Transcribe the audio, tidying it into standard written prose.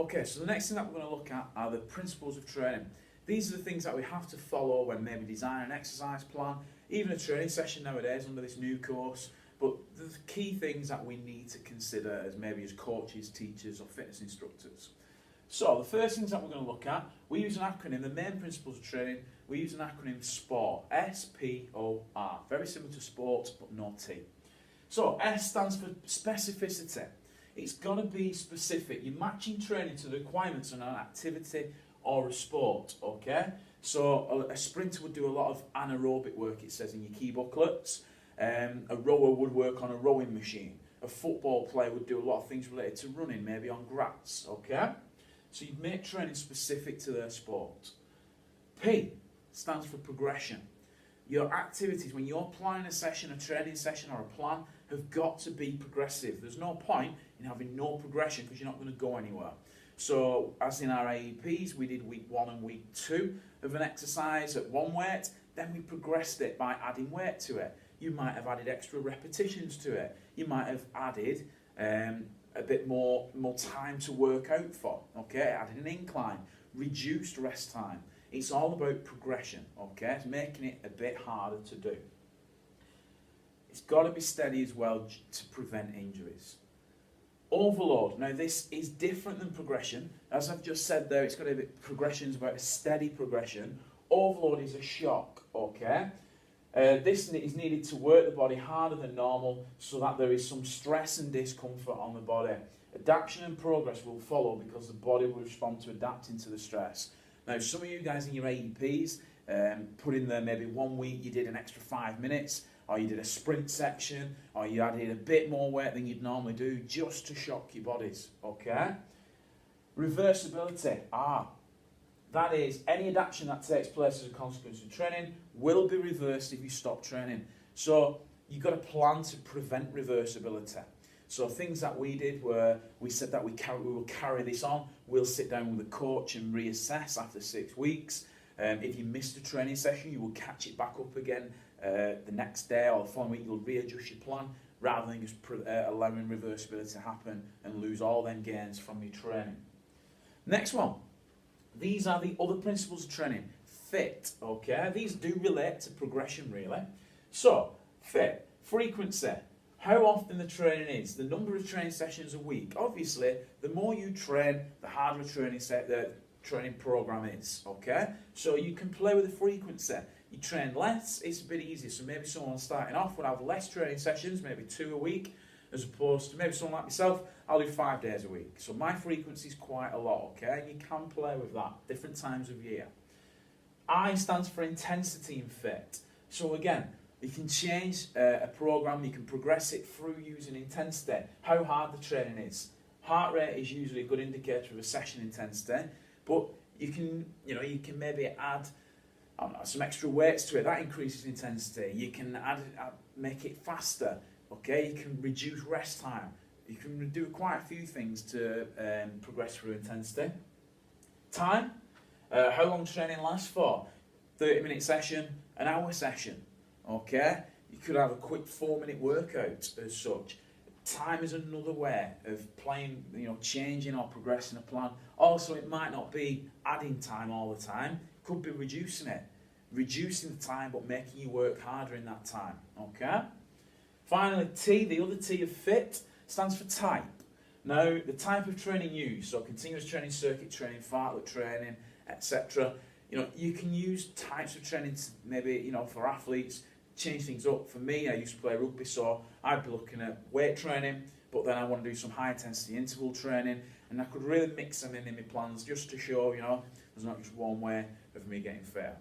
Okay, so the next thing that we're going to look at are the principles of training. These are the things that we have to follow when maybe designing an exercise plan, even a training session nowadays under this new course. But the key things that we need to consider as maybe as coaches, teachers or fitness instructors. So the first things that we're going to look at, we use an acronym, the main principles of training, we use an acronym SPOR, S-P-O-R, very similar to sports but no T. So S stands for specificity. It's got to be specific. You're matching training to the requirements of an activity or a sport, okay? So a sprinter would do a lot of anaerobic work, it says in your key booklets. A rower would work on a rowing machine. A football player would do a lot of things related to running, maybe on grass, okay? So you make training specific to their sport. P stands for progression. Your activities, when you're planning a session, a training session or a plan, have got to be progressive. There's no point in having no progression because you're not going to go anywhere. So as in our AEPs, we did week 1 and week 2 of an exercise at one weight, then we progressed it by adding weight to it. You might have added extra repetitions to it. You might have added a bit more time to work out for, okay? Added an incline, reduced rest time. It's all about progression, okay? It's making it a bit harder to do. It's got to be steady as well to prevent injuries. Overload. Now this is different than progression. As I've just said there, it's got to be progression is about a steady progression. Overload is a shock, okay? This is needed to work the body harder than normal so that there is some stress and discomfort on the body. Adaptation and progress will follow because the body will respond to adapting to the stress. Now some of you guys in your AEPs put in there maybe 1 week you did an extra 5 minutes, or you did a sprint section, or you added a bit more weight than you'd normally do just to shock your bodies, okay? Reversibility, that is, any adaptation that takes place as a consequence of training will be reversed if you stop training. So you've got to plan to prevent reversibility. So things that we did were, we said that we will carry this on, we'll sit down with a coach and reassess after 6 weeks. If you missed a training session, you will catch it back up again the next day or the following week. You'll readjust your plan rather than just allowing reversibility to happen and lose all them gains from your training. Next one. These are the other principles of training. Fit, okay? These do relate to progression, really. So, fit, frequency, how often the training is, the number of training sessions a week. Obviously, the more you train, the harder the training program is, okay? So you can play with the frequency. You train less, it's a bit easier. So maybe someone starting off would have less training sessions, maybe 2 a week, as opposed to maybe someone like myself, I'll do 5 days a week. So my frequency is quite a lot, okay? You can play with that, different times of year. I stands for intensity in fit. So again, you can change a program, you can progress it through using intensity, how hard the training is. Heart rate is usually a good indicator of a session intensity, but you can maybe add some extra weights to it, that increases intensity. You can make it faster, okay? You can reduce rest time. You can do quite a few things to progress through intensity. Time, how long training lasts for? 30-minute session, an hour session, okay? You could have a quick 4-minute workout as such. Time is another way of playing, changing or progressing a plan. Also, it might not be adding time all the time. It could be reducing it. Reducing the time but making you work harder in that time, okay? Finally, T, the other T of fit, stands for type. Now, the type of training used, so continuous training, circuit training, fartlek training, etc. You can use types of training to maybe, for athletes, change things up. For me, I used to play rugby, so I'd be looking at weight training, but then I want to do some high intensity interval training, and I could really mix them in my plans just to show, there's not just one way of me getting fit.